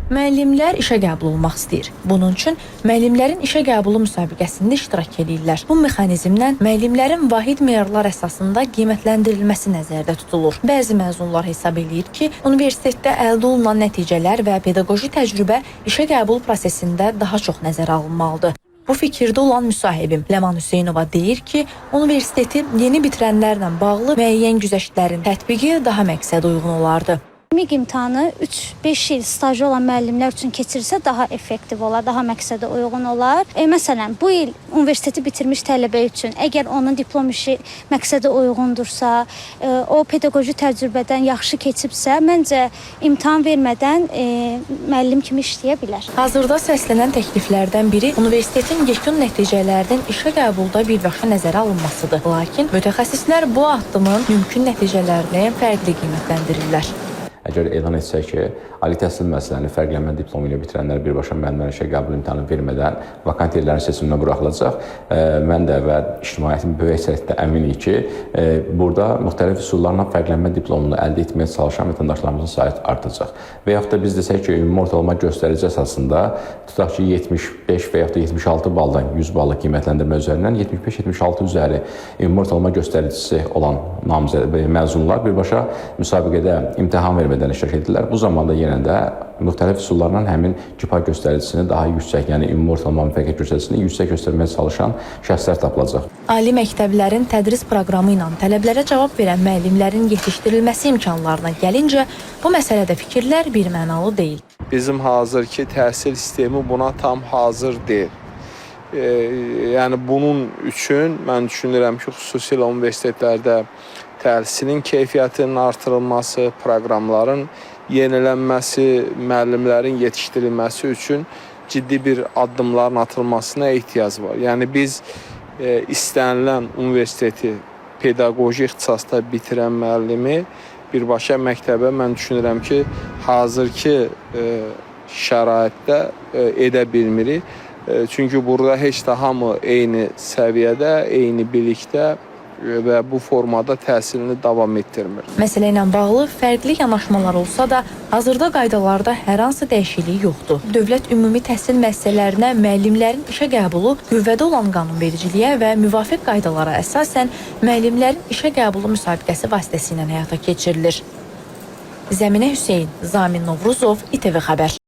Müəllimlər işə qəbul olmaq istəyir. Bunun üçün müəllimlərin işə qəbulu müsabiqəsində iştirak edirlər. Bu mexanizmdən müəllimlərin vahid meyarlar əsasında qiymətləndirilməsi nəzərdə tutulur. Bəzi məzunlar hesab edir ki, universitetdə əldə olunan nəticələr və pedaqoji təcrübə işə qəbul prosesində daha çox nəzərə alınmalıdır. Bu fikirdə olan müsahibim Ləman Hüseynova deyir ki, universiteti yeni bitirənlərlə bağlı müəyyən güzəştlərin tətbiqi daha məqsəd uyğun olardı. MİQ imtahanı 3-5 il stajı olan müəllimlər üçün keçirsə daha effektiv olar, daha məqsədə uyğun olar. Məsələn, bu il universiteti bitirmiş tələbə üçün əgər onun diplom işi məqsədə uyğundursa, o pedaqoji təcrübədən yaxşı keçibsə, məncə imtahan vermədən müəllim kimi işləyə bilər. Hazırda səslənən təkliflərdən biri universitetin yekun nəticələrinin işə qəbulda birbaşa nəzərə alınmasıdır. Lakin mütəxəssislər bu addımın mümkün nəticələrini fərqli qiymətləndirirlər. Əgər elan etsək ki, ali təhsil müəssisələrini fərqlənmə diplomu ilə bitirənlər birbaşa müəllimlərin işə qəbul imtahanı vermədən vakant yerlərin seçiminə buraxılacaq. Mən də və ictimaiyyətin böyük əksəriyyətdə əminik ki, burada müxtəlif üsullarla fərqlənmə diplomunu əldə etməyə çalışan vətəndaşlarımızın sayı artacaq. Və yaxud da biz desək ki, ümumi ortalama göstərici əsasında tutaq ki, 75 və yaxud da 76 baldan 100 ballıq qiymətləndirmə üzərindən 75-76 üzəri ümumi ortalama göstəricisi olan məzunlar birbaşa müsabiqədə imtahan vermədən iştirak edirlər. Bu zamanda yenə də müxtəlif üsullarla həmin GPA göstəricisini daha yüksək, yəni ümumi ortalama müvəffəqiyyət göstəricisini yüksək göstərməyə çalışan şəxslər tapılacaq. Ali məktəblərin tədris proqramı ilə tələblərə cavab verən müəllimlərin yetişdirilməsi imkanlarına gəlincə, bu məsələdə fikirlər birmənalı deyil. Bizim hazırki təhsil sistemi buna tam hazır deyil. Yəni bunun üçün mən düşünürəm ki, xüsusilə universitetlərdə təhsilin keyfiyyətinin artırılması, proqramların yenilənməsi, müəllimlərin yetişdirilməsi üçün ciddi bir addımların atılmasına ehtiyac var. Yəni biz istənilən universiteti pedaqoji ixtisasda bitirən müəllimi birbaşa məktəbə mən düşünürəm ki, hazırki şəraitdə edə bilmirik. Çünki burada heç də hamı eyni səviyyədə, eyni bilikdə və bu formada təhsilini davam etdirmir. Məsələ ilə bağlı fərqli yanaşmalar olsa da, hazırda qaydalarda hər hansı dəyişiklik yoxdur. Dövlət ümumi təhsil müəssisələrinə müəllimlərin işə qəbulu qüvvədə olan qanunvericiliyə və müvafiq qaydalara əsasən müəllimlərin işə qəbulu müsabiqəsi vasitəsilə həyata keçirilir. Zəminə Hüseyn, Zamin Novruzov, İTV Xəbər.